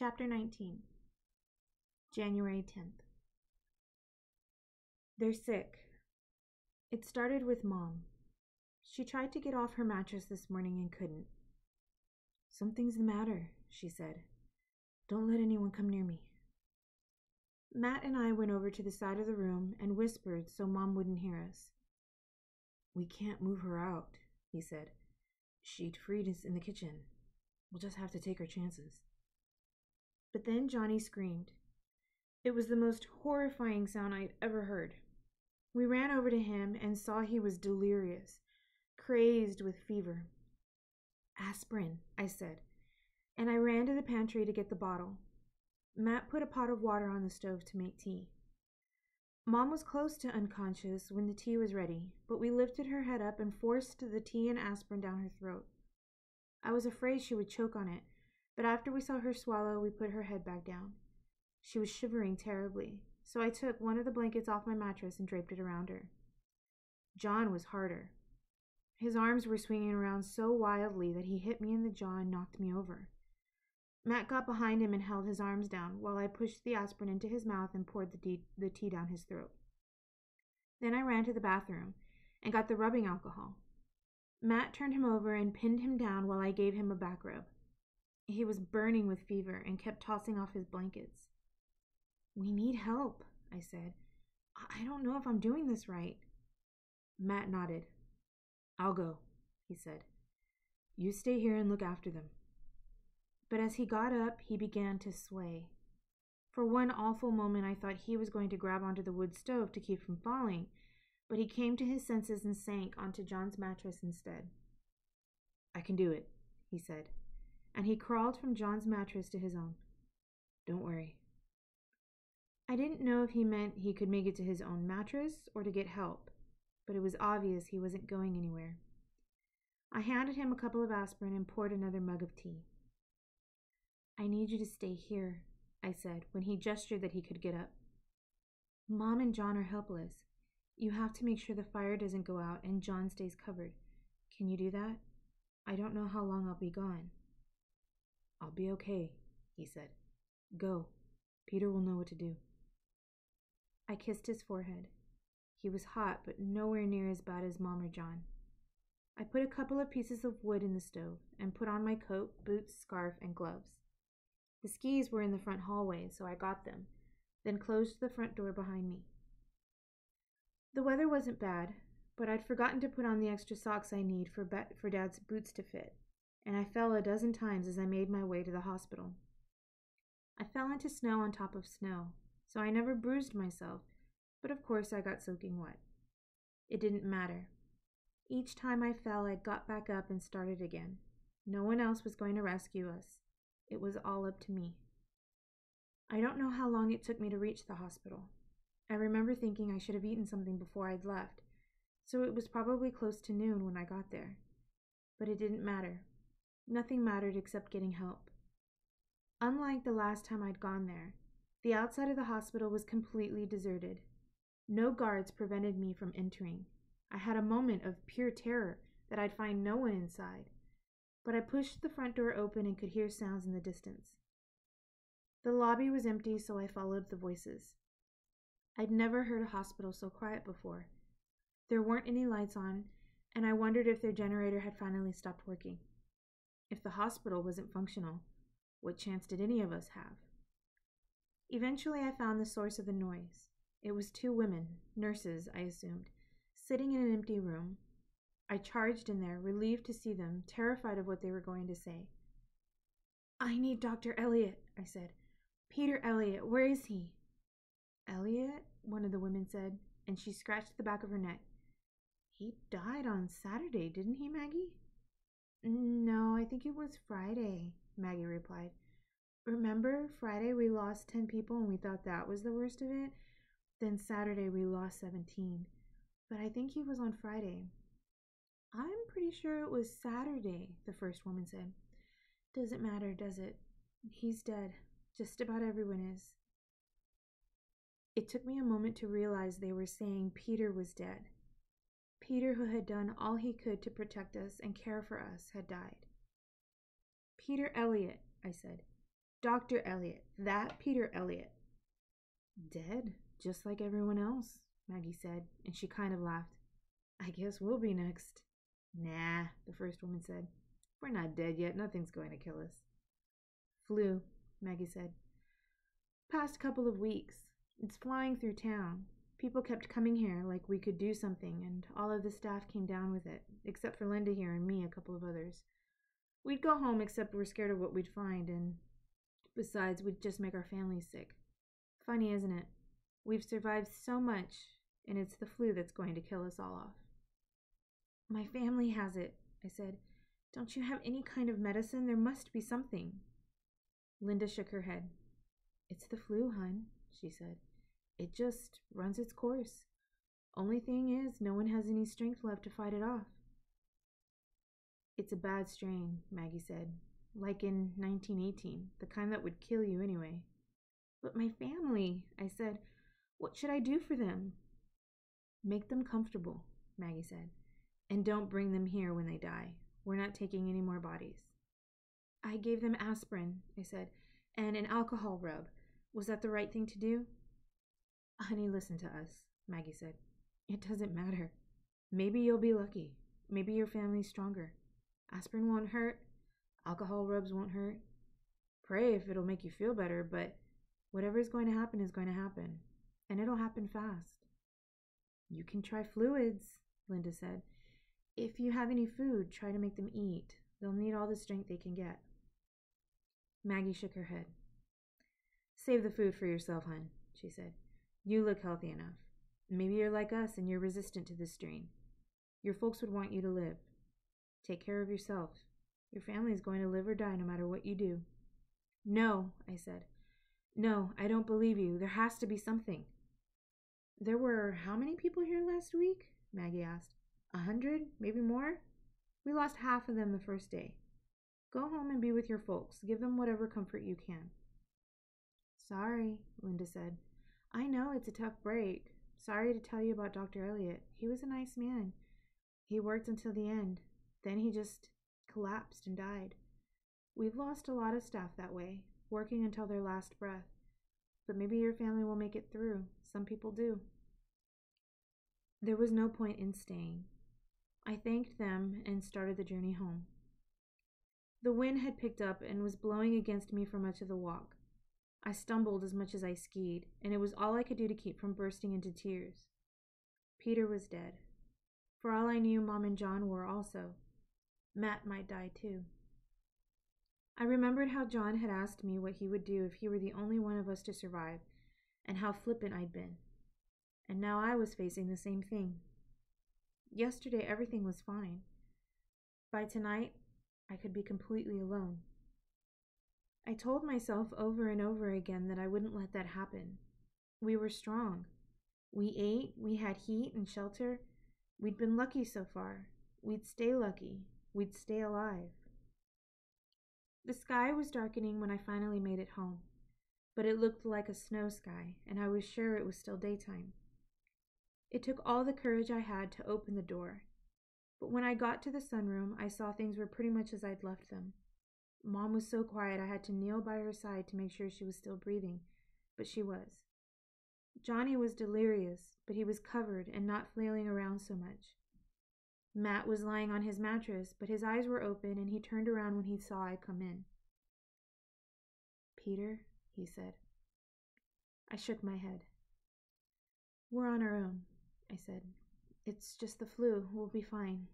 Chapter 19. January 10th. They're sick. It started with Mom. She tried to get off her mattress this morning and couldn't. "Something's the matter," she said. "Don't let anyone come near me." Matt and I went over to the side of the room and whispered so Mom wouldn't hear us. "We can't move her out," he said. "She'd freed us in the kitchen. We'll just have to take our chances." But then Johnny screamed. It was the most horrifying sound I'd ever heard. We ran over to him and saw he was delirious, crazed with fever. "Aspirin," I said, and I ran to the pantry to get the bottle. Matt put a pot of water on the stove to make tea. Mom was close to unconscious when the tea was ready, but we lifted her head up and forced the tea and aspirin down her throat. I was afraid she would choke on it, but after we saw her swallow, we put her head back down. She was shivering terribly, so I took one of the blankets off my mattress and draped it around her. John was harder. His arms were swinging around so wildly that he hit me in the jaw and knocked me over. Matt got behind him and held his arms down while I pushed the aspirin into his mouth and poured the tea down his throat. Then I ran to the bathroom and got the rubbing alcohol. Matt turned him over and pinned him down while I gave him a back rub. He was burning with fever and kept tossing off his blankets. "We need help," I said. "I don't know if I'm doing this right." Matt nodded. "I'll go," he said. "You stay here and look after them." But as he got up, he began to sway. For one awful moment, I thought he was going to grab onto the wood stove to keep from falling, but he came to his senses and sank onto John's mattress instead. "I can do it," he said, and he crawled from John's mattress to his own. "Don't worry." I didn't know if he meant he could make it to his own mattress or to get help, but it was obvious he wasn't going anywhere. I handed him a couple of aspirin and poured another mug of tea. "I need you to stay here," I said when he gestured that he could get up. "Mom and John are helpless. You have to make sure the fire doesn't go out and John stays covered. Can you do that? I don't know how long I'll be gone." "I'll be okay," he said. "Go. Peter will know what to do." I kissed his forehead. He was hot, but nowhere near as bad as Mom or John. I put a couple of pieces of wood in the stove and put on my coat, boots, scarf, and gloves. The skis were in the front hallway, so I got them, then closed the front door behind me. The weather wasn't bad, but I'd forgotten to put on the extra socks I need for Dad's boots to fit, and I fell a dozen times as I made my way to the hospital. I fell into snow on top of snow, so I never bruised myself, but of course I got soaking wet. It didn't matter. Each time I fell, I got back up and started again. No one else was going to rescue us. It was all up to me. I don't know how long it took me to reach the hospital. I remember thinking I should have eaten something before I'd left, so it was probably close to noon when I got there. But it didn't matter. Nothing mattered except getting help. Unlike the last time I'd gone there, the outside of the hospital was completely deserted. No guards prevented me from entering. I had a moment of pure terror that I'd find no one inside, but I pushed the front door open and could hear sounds in the distance. The lobby was empty, so I followed the voices. I'd never heard a hospital so quiet before. There weren't any lights on, and I wondered if their generator had finally stopped working. If the hospital wasn't functional, what chance did any of us have? Eventually, I found the source of the noise. It was two women, nurses, I assumed, sitting in an empty room. I charged in there, relieved to see them, terrified of what they were going to say. "I need Dr. Elliot," I said. "Peter Elliot, where is he?" "Elliot?" one of the women said, and she scratched the back of her neck. "He died on Saturday, didn't he, Maggie?" "No, I think it was Friday," Maggie replied. "Remember, Friday we lost 10 people and we thought that was the worst of it? Then Saturday we lost 17. But I think he was on Friday." "I'm pretty sure it was Saturday," the first woman said. "Doesn't matter, does it? He's dead. Just about everyone is." It took me a moment to realize they were saying Peter was dead. Peter, who had done all he could to protect us and care for us, had died. "Peter Elliot," I said. Dr. Elliot, that Peter Elliot. Dead, just like everyone else, Maggie said, and she kind of laughed. I guess we'll be next. Nah, the first woman said. We're not dead yet. Nothing's going to kill us. Flu, Maggie said. Past couple of weeks. It's flying through town. People kept coming here like we could do something, and all of the staff came down with it, except for Linda here and me, a couple of others. We'd go home except we're scared of what we'd find, and besides, we'd just make our families sick. Funny, isn't it? We've survived so much, and it's the flu that's going to kill us all off. My family has it, I said. Don't you have any kind of medicine? There must be something. Linda shook her head. It's the flu, hun, she said. It just runs its course. Only thing is, no one has any strength left to fight it off. It's a bad strain, Maggie said. Like in 1918, the kind that would kill you anyway. But my family, I said. What should I do for them? Make them comfortable, Maggie said. And don't bring them here when they die. We're not taking any more bodies. I gave them aspirin, I said, and an alcohol rub. Was that the right thing to do? Honey, listen to us, Maggie said. It doesn't matter. Maybe you'll be lucky. Maybe your family's stronger. Aspirin won't hurt. Alcohol rubs won't hurt. Pray if it'll make you feel better, but whatever's going to happen is going to happen. And it'll happen fast. You can try fluids, Linda said. If you have any food, try to make them eat. They'll need all the strength they can get. Maggie shook her head. Save the food for yourself, hun, she said. You look healthy enough. Maybe you're like us and you're resistant to this strain. Your folks would want you to live. Take care of yourself. Your family's going to live or die no matter what you do. No, I said. No, I don't believe you. There has to be something. There were how many people here last week? Maggie asked. 100? Maybe more? We lost half of them the first day. Go home and be with your folks. Give them whatever comfort you can. Sorry, Linda said. I know it's a tough break. Sorry to tell you about Dr. Elliot. He was a nice man. He worked until the end. Then he just collapsed and died. We've lost a lot of staff that way, working until their last breath. But maybe your family will make it through. Some people do. There was no point in staying. I thanked them and started the journey home. The wind had picked up and was blowing against me for much of the walk. I stumbled as much as I skied, and it was all I could do to keep from bursting into tears. Peter was dead. For all I knew, Mom and John were also. Matt might die too. I remembered how John had asked me what he would do if he were the only one of us to survive, and how flippant I'd been. And now I was facing the same thing. Yesterday everything was fine. By tonight, I could be completely alone. I told myself over and over again that I wouldn't let that happen. We were strong. We ate, we had heat and shelter. We'd been lucky so far. We'd stay lucky. We'd stay alive. The sky was darkening when I finally made it home, but it looked like a snow sky, and I was sure it was still daytime. It took all the courage I had to open the door, but when I got to the sunroom, I saw things were pretty much as I'd left them. Mom was so quiet I had to kneel by her side to make sure she was still breathing, but she was. Johnny was delirious, but he was covered and not flailing around so much. Matt was lying on his mattress, but his eyes were open and he turned around when he saw I come in. Peter, he said. I shook my head. We're on our own, I said. It's just the flu. We'll be fine.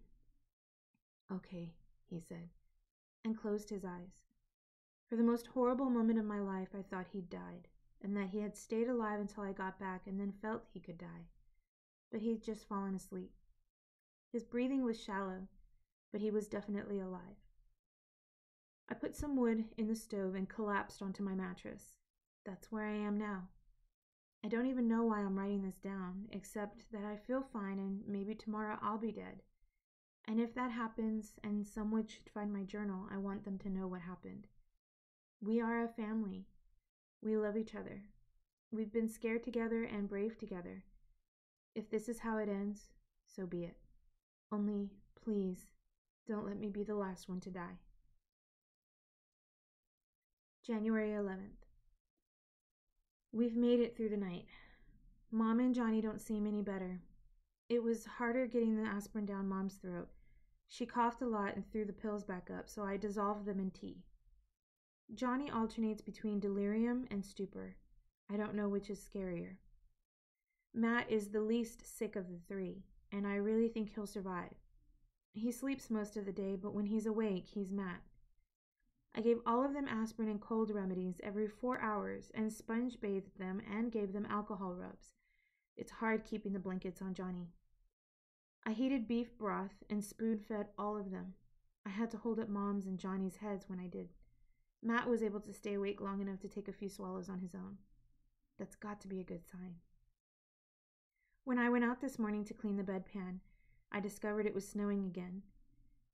Okay, he said, and closed his eyes. For the most horrible moment of my life, I thought he'd died, and that he had stayed alive until I got back and then felt he could die. But he'd just fallen asleep. His breathing was shallow, but he was definitely alive. I put some wood in the stove and collapsed onto my mattress. That's where I am now. I don't even know why I'm writing this down, except that I feel fine and maybe tomorrow I'll be dead. And if that happens and someone should find my journal, I want them to know what happened. We are a family. We love each other. We've been scared together and brave together. If this is how it ends, so be it. Only, please, don't let me be the last one to die. January 11th. We've made it through the night. Mom and Johnny don't seem any better. It was harder getting the aspirin down Mom's throat. She coughed a lot and threw the pills back up, so I dissolved them in tea. Johnny alternates between delirium and stupor. I don't know which is scarier. Matt is the least sick of the three, and I really think he'll survive. He sleeps most of the day, but when he's awake, he's Matt. I gave all of them aspirin and cold remedies every 4 hours and sponge bathed them and gave them alcohol rubs. It's hard keeping the blankets on Johnny. I heated beef broth and spoon-fed all of them. I had to hold up Mom's and Johnny's heads when I did. Matt was able to stay awake long enough to take a few swallows on his own. That's got to be a good sign. When I went out this morning to clean the bedpan, I discovered it was snowing again.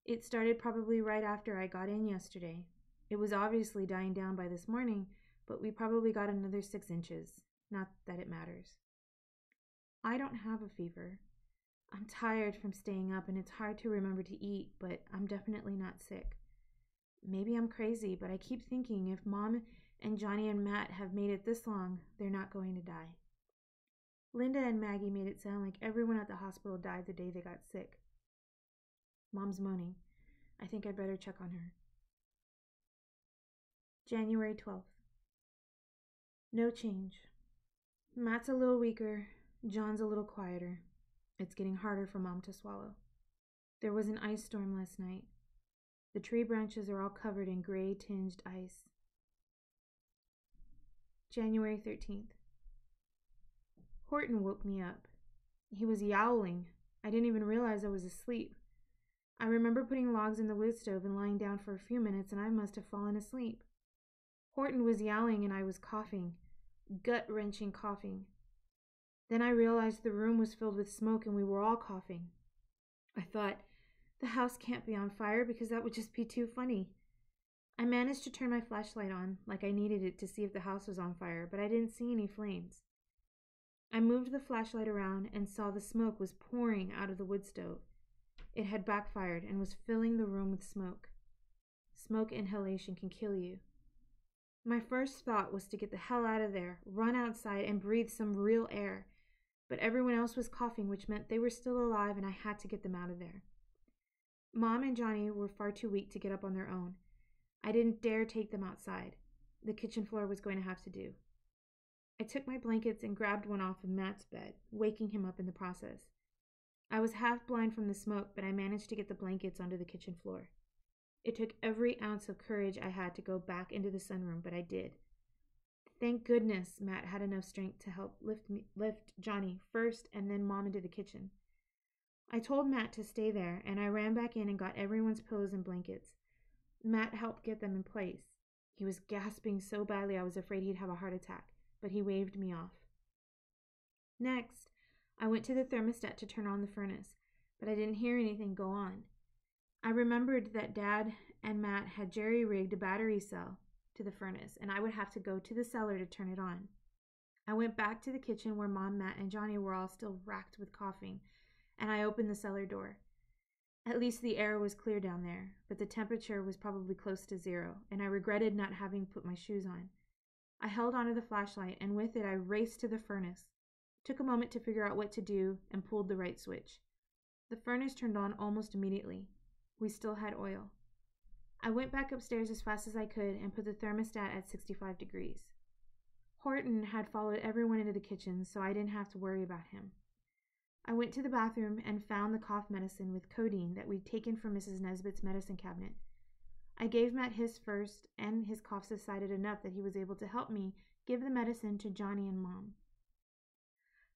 It started probably right after I got in yesterday. It was obviously dying down by this morning, but we probably got another 6 inches. Not that it matters. I don't have a fever. I'm tired from staying up and it's hard to remember to eat, but I'm definitely not sick. Maybe I'm crazy, but I keep thinking if Mom and Johnny and Matt have made it this long, they're not going to die. Linda and Maggie made it sound like everyone at the hospital died the day they got sick. Mom's moaning. I think I'd better check on her. January 12th. No change. Matt's a little weaker. John's a little quieter. It's getting harder for Mom to swallow. There was an ice storm last night. The tree branches are all covered in gray-tinged ice. January 13th. Horton woke me up. He was yowling. I didn't even realize I was asleep. I remember putting logs in the wood stove and lying down for a few minutes, and I must have fallen asleep. Horton was yowling and I was coughing, gut-wrenching coughing. Then I realized the room was filled with smoke and we were all coughing. I thought, the house can't be on fire because that would just be too funny. I managed to turn my flashlight on like I needed it to see if the house was on fire, but I didn't see any flames. I moved the flashlight around and saw the smoke was pouring out of the wood stove. It had backfired and was filling the room with smoke. Smoke inhalation can kill you. My first thought was to get the hell out of there, run outside, and breathe some real air. But everyone else was coughing, which meant they were still alive and I had to get them out of there. Mom and Johnny were far too weak to get up on their own. I didn't dare take them outside. The kitchen floor was going to have to do. I took my blankets and grabbed one off of Matt's bed, waking him up in the process. I was half blind from the smoke, but I managed to get the blankets onto the kitchen floor. It took every ounce of courage I had to go back into the sunroom, but I did. Thank goodness Matt had enough strength to help lift Johnny first and then Mom into the kitchen. I told Matt to stay there, and I ran back in and got everyone's pillows and blankets. Matt helped get them in place. He was gasping so badly I was afraid he'd have a heart attack, but he waved me off. Next, I went to the thermostat to turn on the furnace, but I didn't hear anything go on. I remembered that Dad and Matt had jerry-rigged a battery cell to the furnace, and I would have to go to the cellar to turn it on. I went back to the kitchen where Mom, Matt, and Johnny were all still racked with coughing, and I opened the cellar door. At least the air was clear down there, but the temperature was probably close to 0, and I regretted not having put my shoes on. I held onto the flashlight, and with it I raced to the furnace, took a moment to figure out what to do, and pulled the right switch. The furnace turned on almost immediately. We still had oil. I went back upstairs as fast as I could and put the thermostat at 65 degrees. Horton had followed everyone into the kitchen, so I didn't have to worry about him. I went to the bathroom and found the cough medicine with codeine that we'd taken from Mrs. Nesbitt's medicine cabinet. I gave Matt his first, and his cough subsided enough that he was able to help me give the medicine to Johnny and Mom.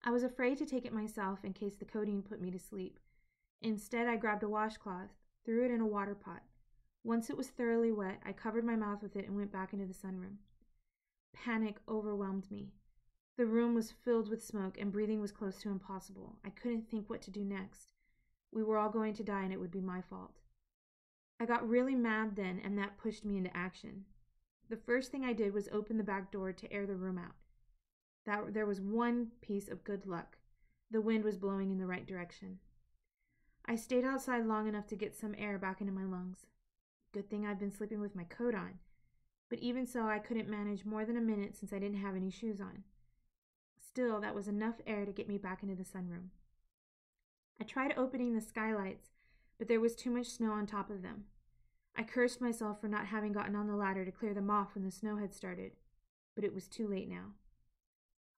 I was afraid to take it myself in case the codeine put me to sleep. Instead, I grabbed a washcloth, threw it in a water pot. Once it was thoroughly wet, I covered my mouth with it and went back into the sunroom. Panic overwhelmed me. The room was filled with smoke and breathing was close to impossible. I couldn't think what to do next. We were all going to die and it would be my fault. I got really mad then, and that pushed me into action. The first thing I did was open the back door to air the room out. There was one piece of good luck. The wind was blowing in the right direction. I stayed outside long enough to get some air back into my lungs. Good thing I'd been sleeping with my coat on. but even so I couldn't manage more than a minute since I didn't have any shoes on. Still, that was enough air to get me back into the sunroom. I tried opening the skylights, but there was too much snow on top of them. I cursed myself for not having gotten on the ladder to clear them off when the snow had started, but it was too late now.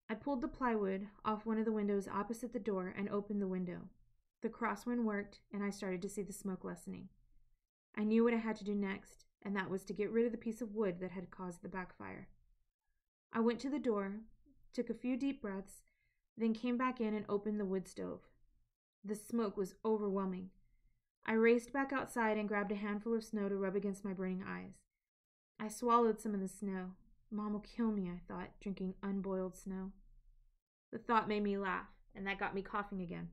I pulled the plywood off one of the windows opposite the door and opened the window. The crosswind worked, and I started to see the smoke lessening. I knew what I had to do next, and that was to get rid of the piece of wood that had caused the backfire. I went to the door, took a few deep breaths, then came back in and opened the wood stove. The smoke was overwhelming. I raced back outside and grabbed a handful of snow to rub against my burning eyes. I swallowed some of the snow. Mom will kill me, I thought, drinking unboiled snow. The thought made me laugh, and that got me coughing again.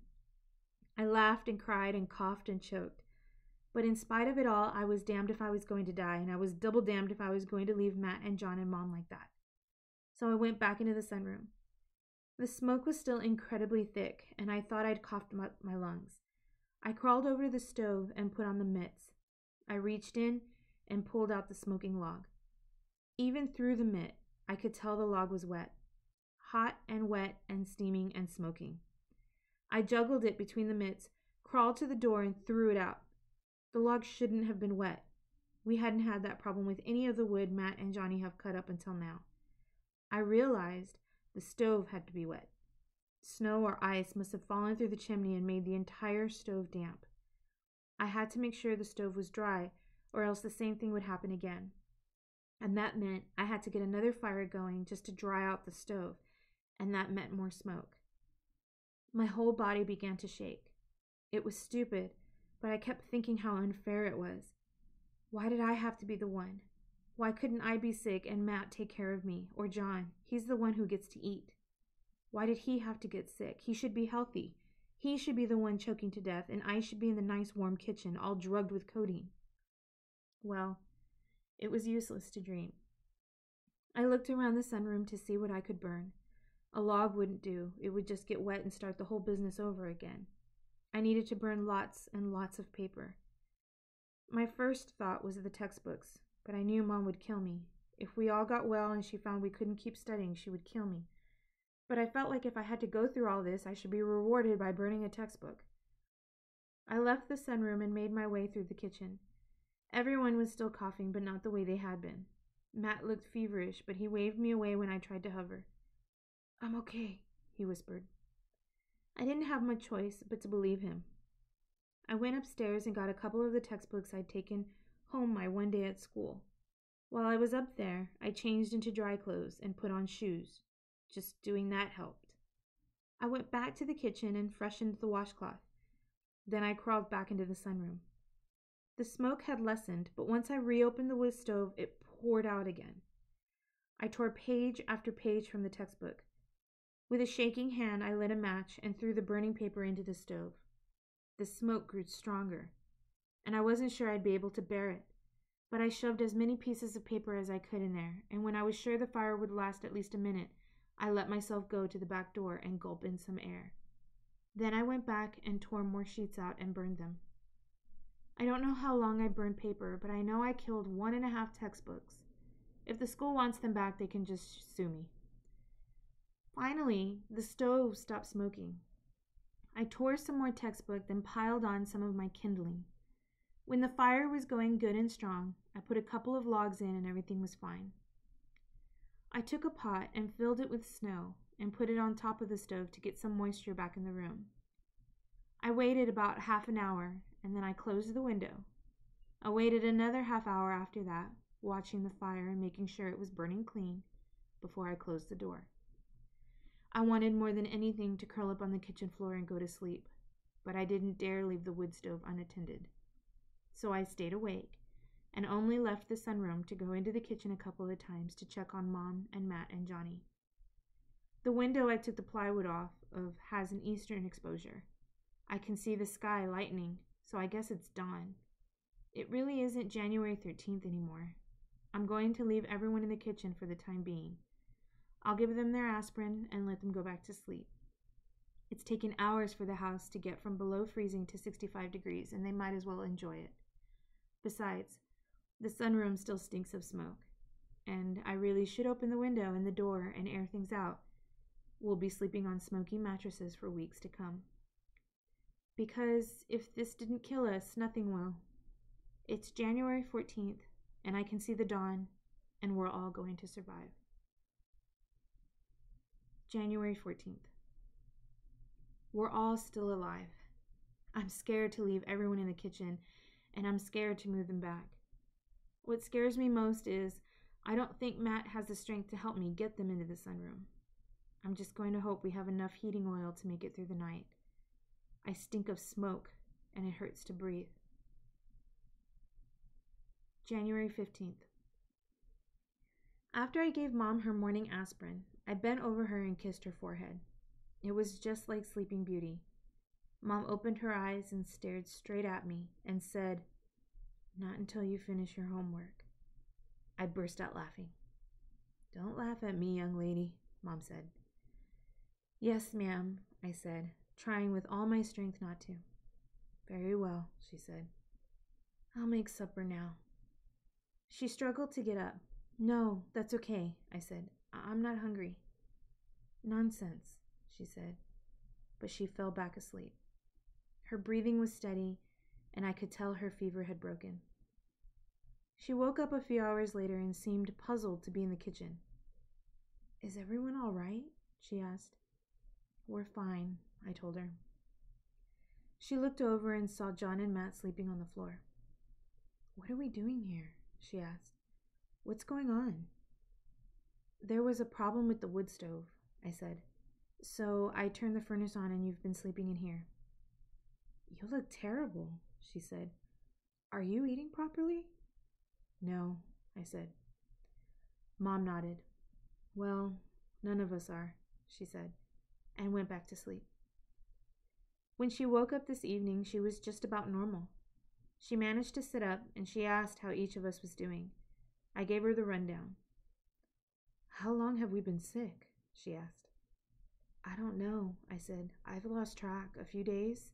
I laughed and cried and coughed and choked. But in spite of it all, I was damned if I was going to die, and I was double damned if I was going to leave Matt and John and Mom like that. So I went back into the sunroom. The smoke was still incredibly thick, and I thought I'd coughed up my lungs. I crawled over to the stove and put on the mitts. I reached in and pulled out the smoking log. Even through the mitt, I could tell the log was wet. Hot and wet and steaming and smoking. I juggled it between the mitts, crawled to the door, and threw it out. The log shouldn't have been wet. We hadn't had that problem with any of the wood Matt and Johnny have cut up until now. I realized the stove had to be wet. Snow or ice must have fallen through the chimney and made the entire stove damp. I had to make sure the stove was dry, or else the same thing would happen again. And that meant I had to get another fire going just to dry out the stove, and that meant more smoke. My whole body began to shake. It was stupid, but I kept thinking how unfair it was. Why did I have to be the one? Why couldn't I be sick and Matt take care of me, or John? He's the one who gets to eat. Why did he have to get sick? He should be healthy. He should be the one choking to death, and I should be in the nice warm kitchen, all drugged with codeine. Well, it was useless to dream. I looked around the sunroom to see what I could burn. A log wouldn't do. It would just get wet and start the whole business over again. I needed to burn lots and lots of paper. My first thought was the textbooks, but I knew Mom would kill me. If we all got well and she found we couldn't keep studying, she would kill me. But I felt like if I had to go through all this, I should be rewarded by burning a textbook. I left the sunroom and made my way through the kitchen. Everyone was still coughing, but not the way they had been. Matt looked feverish, but he waved me away when I tried to hover. "I'm okay," he whispered. I didn't have much choice but to believe him. I went upstairs and got a couple of the textbooks I'd taken home my one day at school. While I was up there, I changed into dry clothes and put on shoes. Just doing that helped. I went back to the kitchen and freshened the washcloth. Then I crawled back into the sunroom. The smoke had lessened, but once I reopened the wood stove, it poured out again. I tore page after page from the textbook. With a shaking hand, I lit a match and threw the burning paper into the stove. The smoke grew stronger, and I wasn't sure I'd be able to bear it, but I shoved as many pieces of paper as I could in there, and when I was sure the fire would last at least a minute, I let myself go to the back door and gulp in some air. Then I went back and tore more sheets out and burned them. I don't know how long I burned paper, but I know I killed 1.5 textbooks. If the school wants them back, they can just sue me. Finally, the stove stopped smoking. I tore some more textbook, then piled on some of my kindling. When the fire was going good and strong, I put a couple of logs in and everything was fine. I took a pot and filled it with snow and put it on top of the stove to get some moisture back in the room. I waited about half an hour and then I closed the window. I waited another half hour after that, watching the fire and making sure it was burning clean before I closed the door. I wanted more than anything to curl up on the kitchen floor and go to sleep, but I didn't dare leave the wood stove unattended. So I stayed awake and only left the sunroom to go into the kitchen a couple of times to check on Mom and Matt and Johnny. The window I took the plywood off of has an eastern exposure. I can see the sky lightening, so I guess it's dawn. It really isn't January 13th anymore. I'm going to leave everyone in the kitchen for the time being. I'll give them their aspirin and let them go back to sleep. It's taken hours for the house to get from below freezing to 65 degrees, and they might as well enjoy it. Besides, the sunroom still stinks of smoke. and I really should open the window and the door and air things out. We'll be sleeping on smoky mattresses for weeks to come. Because if this didn't kill us, nothing will. It's January 14th, and I can see the dawn, and we're all going to survive. January 14th. We're all still alive. I'm scared to leave everyone in the kitchen, and I'm scared to move them back. What scares me most is I don't think Matt has the strength to help me get them into the sunroom. I'm just going to hope we have enough heating oil to make it through the night. I stink of smoke, and it hurts to breathe. January 15th. After I gave Mom her morning aspirin, I bent over her and kissed her forehead. It was just like Sleeping Beauty. Mom opened her eyes and stared straight at me and said, "Not until you finish your homework." I burst out laughing. "Don't laugh at me, young lady," Mom said. "Yes, ma'am," I said, trying with all my strength not to. "Very well," she said. "I'll make supper now." She struggled to get up. "No, that's okay," I said. "I'm not hungry." "Nonsense," she said, but she fell back asleep. Her breathing was steady, and I could tell her fever had broken. She woke up a few hours later and seemed puzzled to be in the kitchen. "Is everyone all right?" she asked. "We're fine," I told her. She looked over and saw John and Matt sleeping on the floor. "What are we doing here?" she asked. "What's going on?" "There was a problem with the wood stove," I said. "So I turned the furnace on and you've been sleeping in here." "You look terrible," she said. "Are you eating properly?" "No," I said. Mom nodded. "Well, none of us are," she said, and went back to sleep. When she woke up this evening, she was just about normal. She managed to sit up, and she asked how each of us was doing. I gave her the rundown. "How long have we been sick?" she asked. "I don't know," I said. "I've lost track. A few days."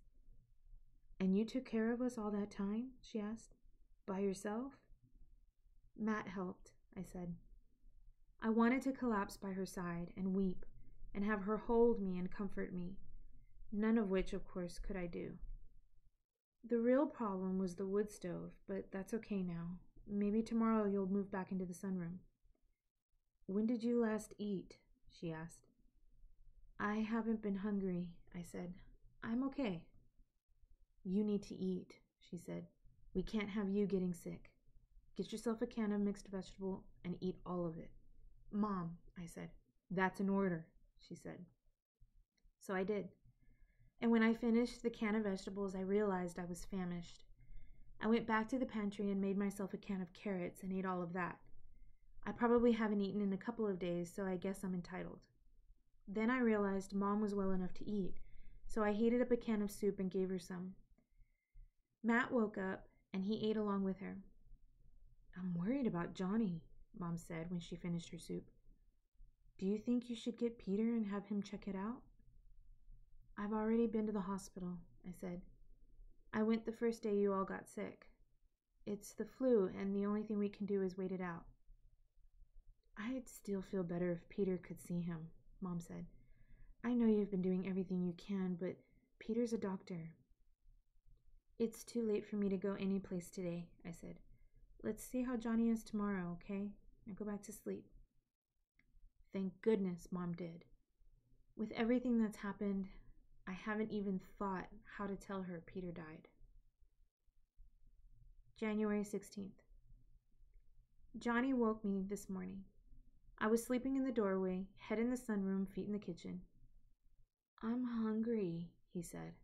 "And you took care of us all that time?" she asked. "By yourself?" "Matt helped," I said. I wanted to collapse by her side and weep and have her hold me and comfort me, none of which, of course, could I do. The real problem was the wood stove, but that's okay now. Maybe tomorrow you'll move back into the sunroom. "When did you last eat?" she asked. "I haven't been hungry," I said. "I'm okay." "You need to eat," she said. "We can't have you getting sick. Get yourself a can of mixed vegetable and eat all of it." "Mom," I said. "That's an order," she said. So I did. And when I finished the can of vegetables, I realized I was famished. I went back to the pantry and made myself a can of carrots and ate all of that. I probably haven't eaten in a couple of days, so I guess I'm entitled. Then I realized Mom was well enough to eat, so I heated up a can of soup and gave her some. Matt woke up, and he ate along with her. "I'm worried about Johnny," Mom said when she finished her soup. "Do you think you should get Peter and have him check it out?" "I've already been to the hospital," I said. "I went the first day you all got sick. It's the flu, and the only thing we can do is wait it out." "I'd still feel better if Peter could see him," Mom said. "I know you've been doing everything you can, but Peter's a doctor." "It's too late for me to go any place today," I said. "Let's see how Johnny is tomorrow, okay? Now go back to sleep." Thank goodness Mom did. With everything that's happened, I haven't even thought how to tell her Peter died. January 16th. Johnny woke me this morning. I was sleeping in the doorway, head in the sunroom, feet in the kitchen. "I'm hungry," he said.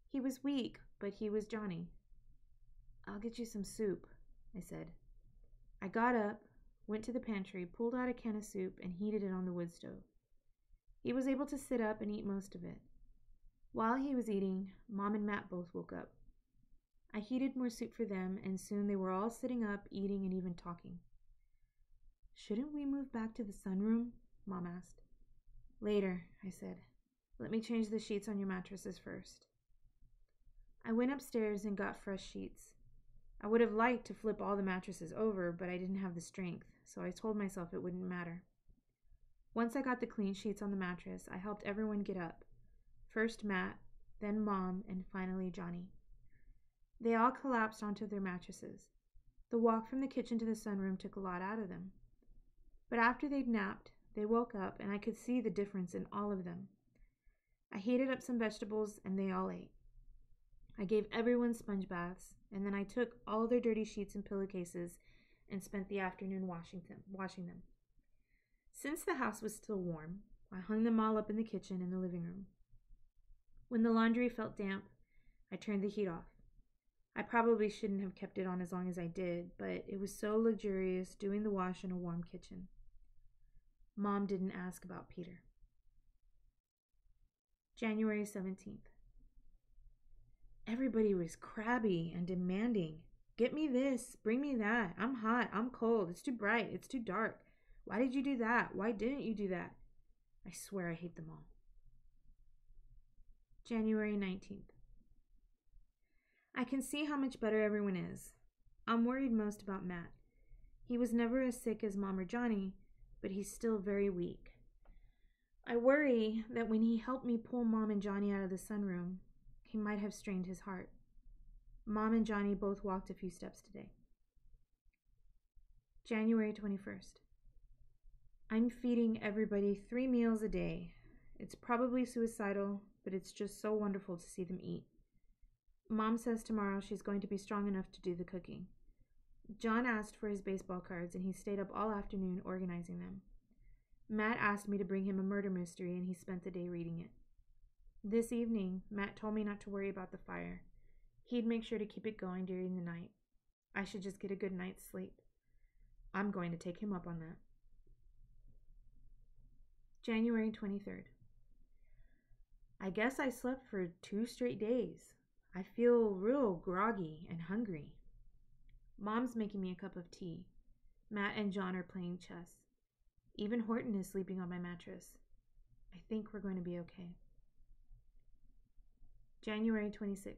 He was weak, but he was Johnny. "I'll get you some soup," I said. I got up, went to the pantry, pulled out a can of soup, and heated it on the wood stove. He was able to sit up and eat most of it. While he was eating, Mom and Matt both woke up. I heated more soup for them, and soon they were all sitting up, eating, and even talking. "Shouldn't we move back to the sunroom?" Mom asked. "Later," I said. "Let me change the sheets on your mattresses first." I went upstairs and got fresh sheets. I would have liked to flip all the mattresses over, but I didn't have the strength, so I told myself it wouldn't matter. Once I got the clean sheets on the mattress, I helped everyone get up. First Matt, then Mom, and finally Johnny. They all collapsed onto their mattresses. The walk from the kitchen to the sunroom took a lot out of them. But after they'd napped, they woke up, and I could see the difference in all of them. I heated up some vegetables, and they all ate. I gave everyone sponge baths, and then I took all their dirty sheets and pillowcases and spent the afternoon washing them. Since the house was still warm, I hung them all up in the kitchen and the living room. When the laundry felt damp, I turned the heat off. I probably shouldn't have kept it on as long as I did, but it was so luxurious doing the wash in a warm kitchen. Mom didn't ask about Peter. January 17th. Everybody was crabby and demanding. Get me this, bring me that. I'm hot, I'm cold, it's too bright, it's too dark. Why did you do that? Why didn't you do that? I swear I hate them all. January 19th. I can see how much better everyone is. I'm worried most about Matt. He was never as sick as Mom or Johnny, but he's still very weak. I worry that when he helped me pull Mom and Johnny out of the sunroom, he might have strained his heart. Mom and Johnny both walked a few steps today. January 21st. I'm feeding everybody 3 meals a day. It's probably suicidal, but it's just so wonderful to see them eat. Mom says tomorrow she's going to be strong enough to do the cooking. John asked for his baseball cards, and he stayed up all afternoon organizing them. Matt asked me to bring him a murder mystery, and he spent the day reading it. This evening, Matt told me not to worry about the fire. He'd make sure to keep it going during the night. I should just get a good night's sleep. I'm going to take him up on that. January 23rd. I guess I slept for 2 straight days. I feel real groggy and hungry. Mom's making me a cup of tea. Matt and John are playing chess. Even Horton is sleeping on my mattress. I think we're going to be okay. January 26th.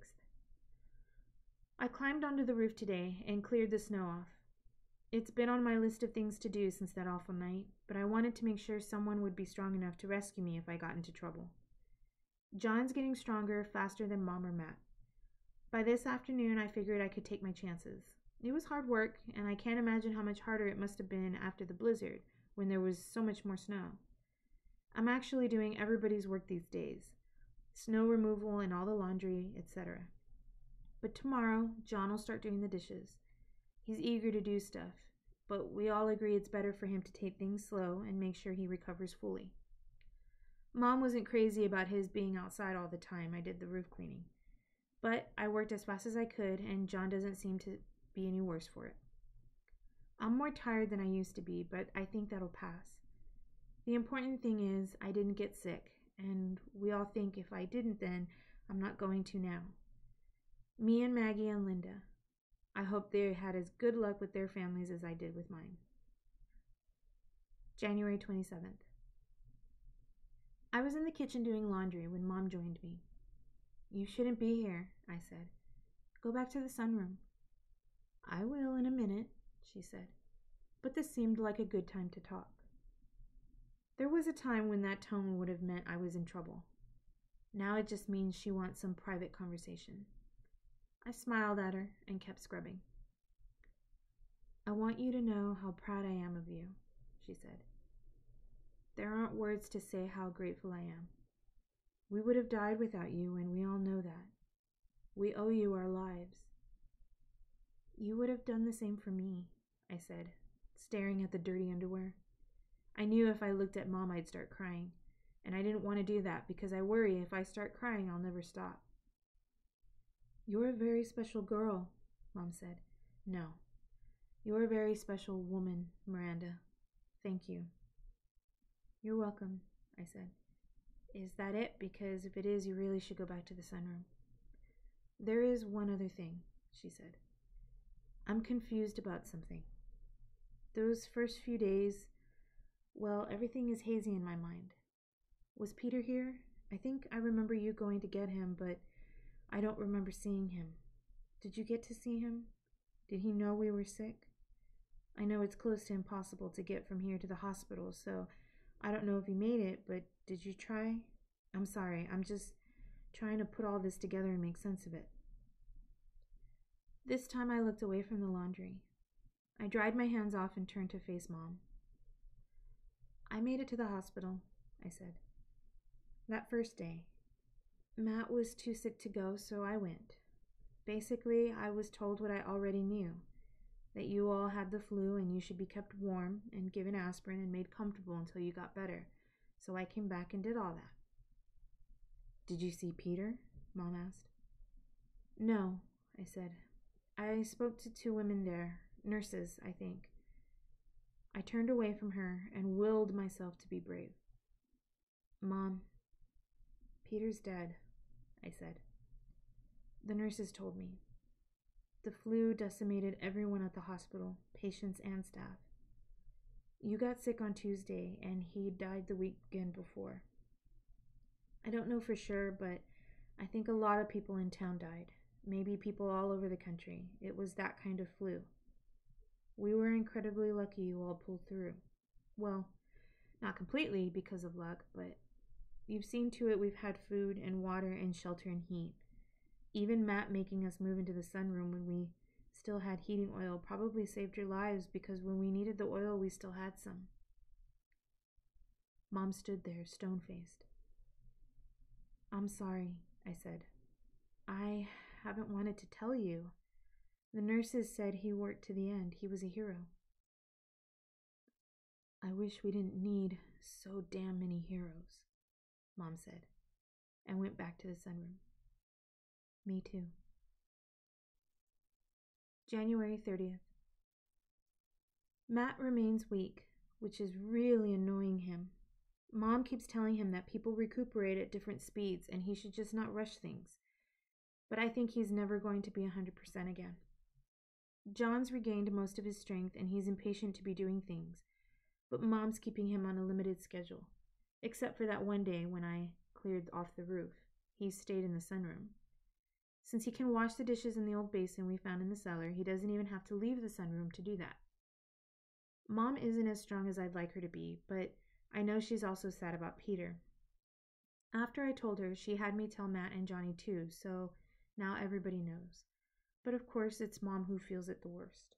I climbed onto the roof today and cleared the snow off. It's been on my list of things to do since that awful night, but I wanted to make sure someone would be strong enough to rescue me if I got into trouble. John's getting stronger faster than Mom or Matt. By this afternoon, I figured I could take my chances. It was hard work, and I can't imagine how much harder it must have been after the blizzard, when there was so much more snow. I'm actually doing everybody's work these days. Snow removal and all the laundry, etc. But tomorrow, John will start doing the dishes. He's eager to do stuff, but we all agree it's better for him to take things slow and make sure he recovers fully. Mom wasn't crazy about his being outside all the time I did the roof cleaning. But I worked as fast as I could, and John doesn't seem to be any worse for it. I'm more tired than I used to be, but I think that'll pass. The important thing is I didn't get sick, and we all think if I didn't then, I'm not going to now. Me and Maggie and Linda. I hope they had as good luck with their families as I did with mine. January 27th. I was in the kitchen doing laundry when Mom joined me. You shouldn't be here, I said. Go back to the sunroom. I will in a minute, she said. But this seemed like a good time to talk. There was a time when that tone would have meant I was in trouble. Now it just means she wants some private conversation. I smiled at her and kept scrubbing. I want you to know how proud I am of you, she said. There aren't words to say how grateful I am. We would have died without you, and we all know that. We owe you our lives. You would have done the same for me, I said, staring at the dirty underwear. I knew if I looked at Mom I'd start crying, and I didn't want to do that because I worry if I start crying I'll never stop. You're a very special girl, Mom said. No, you're a very special woman, Miranda. Thank you. You're welcome, I said. Is that it? Because if it is, you really should go back to the sunroom. There is one other thing, she said. I'm confused about something. Those first few days, well, everything is hazy in my mind. Was Peter here? I think I remember you going to get him, but I don't remember seeing him. Did you get to see him? Did he know we were sick? I know it's close to impossible to get from here to the hospital, so I don't know if you made it, but did you try? I'm sorry, I'm just trying to put all this together and make sense of it. This time I looked away from the laundry. I dried my hands off and turned to face Mom. I made it to the hospital, I said. That first day. Matt was too sick to go, so I went. Basically, I was told what I already knew, that you all had the flu and you should be kept warm and given aspirin and made comfortable until you got better. So I came back and did all that. Did you see Peter? Mom asked. No, I said. I spoke to 2 women there, nurses, I think. I turned away from her and willed myself to be brave. Mom, Peter's dead, I said. The nurses told me. The flu decimated everyone at the hospital, patients and staff. You got sick on Tuesday, and he died the weekend before. I don't know for sure, but I think a lot of people in town died. Maybe people all over the country. It was that kind of flu. We were incredibly lucky you all pulled through. Well, not completely because of luck, but you've seen to it we've had food and water and shelter and heat. Even Matt making us move into the sunroom when we still had heating oil probably saved your lives, because when we needed the oil, we still had some. Mom stood there, stone-faced. I'm sorry, I said. I haven't wanted to tell you. The nurses said he worked to the end. He was a hero. I wish we didn't need so damn many heroes, Mom said, and went back to the sunroom. Me too. January 30th. Matt remains weak, which is really annoying him. Mom keeps telling him that people recuperate at different speeds and he should just not rush things. But I think he's never going to be 100% again. John's regained most of his strength and he's impatient to be doing things, but Mom's keeping him on a limited schedule, except for that one day when I cleared off the roof. He stayed in the sunroom. Since he can wash the dishes in the old basin we found in the cellar, he doesn't even have to leave the sunroom to do that. Mom isn't as strong as I'd like her to be, but I know she's also sad about Peter. After I told her, she had me tell Matt and Johnny too, so now everybody knows. But of course, it's Mom who feels it the worst.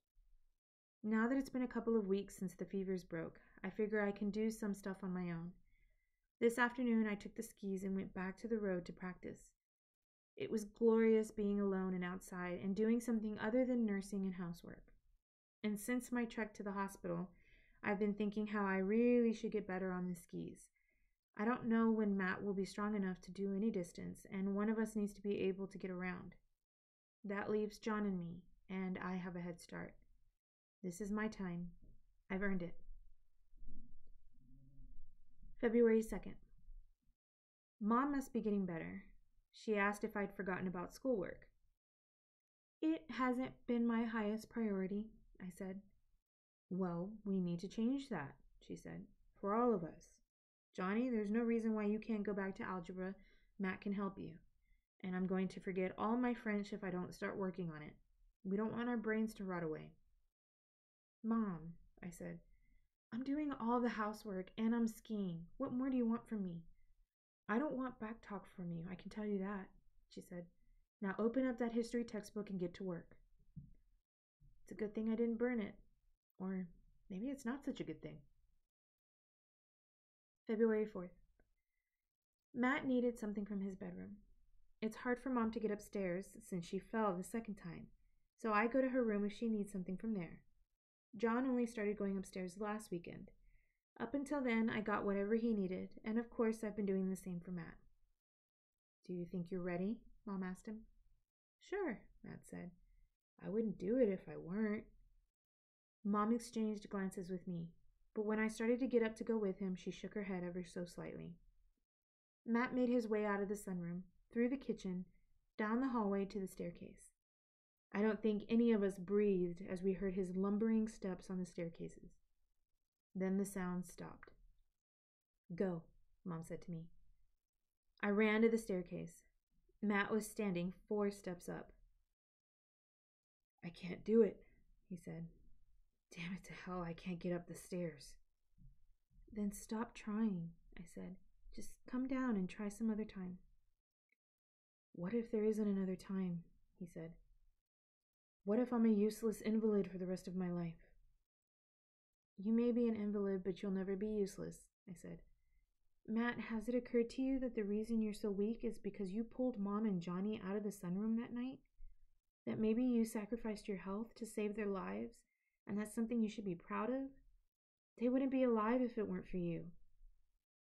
Now that it's been a couple of weeks since the fevers broke, I figure I can do some stuff on my own. This afternoon, I took the skis and went back to the road to practice. It was glorious being alone and outside and doing something other than nursing and housework. And since my trek to the hospital, I've been thinking how I really should get better on the skis. I don't know when Matt will be strong enough to do any distance, and one of us needs to be able to get around. That leaves John and me, and I have a head start. This is my time. I've earned it. February 2nd. Mom must be getting better. She asked if I'd forgotten about schoolwork. It hasn't been my highest priority, I said. Well, we need to change that, she said, for all of us. Johnny, there's no reason why you can't go back to algebra. Matt can help you. And I'm going to forget all my French if I don't start working on it. We don't want our brains to rot away. Mom, I said, I'm doing all the housework and I'm skiing. What more do you want from me? I don't want back talk from you, I can tell you that, she said. Now open up that history textbook and get to work. It's a good thing I didn't burn it. Or maybe it's not such a good thing. February 4th. Matt needed something from his bedroom. It's hard for Mom to get upstairs since she fell the second time, so I go to her room if she needs something from there. John only started going upstairs last weekend. Up until then, I got whatever he needed, and of course I've been doing the same for Matt. Do you think you're ready? Mom asked him. Sure, Matt said. I wouldn't do it if I weren't. Mom exchanged glances with me, but when I started to get up to go with him, she shook her head ever so slightly. Matt made his way out of the sunroom, through the kitchen, down the hallway to the staircase. I don't think any of us breathed as we heard his lumbering steps on the staircases. Then the sound stopped. Go, Mom said to me. I ran to the staircase. Matt was standing 4 steps up. I can't do it, he said. Damn it to hell, I can't get up the stairs. Then stop trying, I said. Just come down and try some other time. What if there isn't another time, he said. What if I'm a useless invalid for the rest of my life? You may be an invalid, but you'll never be useless, I said. Matt, has it occurred to you that the reason you're so weak is because you pulled Mom and Johnny out of the sunroom that night? That maybe you sacrificed your health to save their lives, and that's something you should be proud of? They wouldn't be alive if it weren't for you.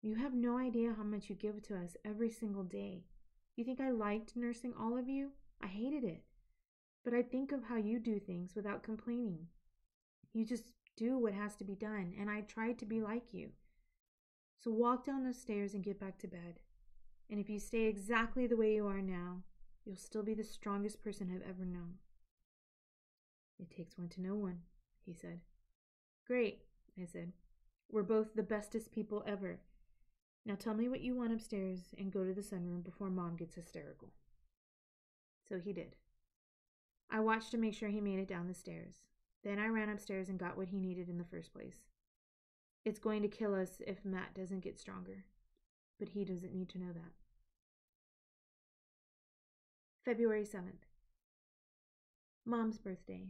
You have no idea how much you give to us every single day. You think I liked nursing all of you? I hated it. But I think of how you do things without complaining. You just do what has to be done, and I tried to be like you. So walk down those stairs and get back to bed. And if you stay exactly the way you are now, you'll still be the strongest person I've ever known. It takes one to know one, he said. Great, I said. We're both the bestest people ever. Now tell me what you want upstairs and go to the sunroom before Mom gets hysterical. So he did. I watched to make sure he made it down the stairs. Then I ran upstairs and got what he needed in the first place. It's going to kill us if Matt doesn't get stronger, but he doesn't need to know that. February 7th. Mom's birthday.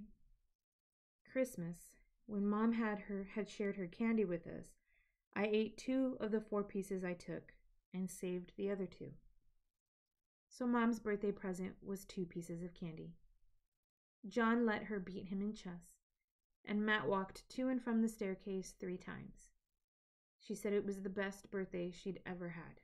Christmas, when Mom had shared her candy with us, I ate 2 of the 4 pieces I took and saved the other 2. So Mom's birthday present was 2 pieces of candy. John let her beat him in chess, and Matt walked to and from the staircase 3 times. She said it was the best birthday she'd ever had.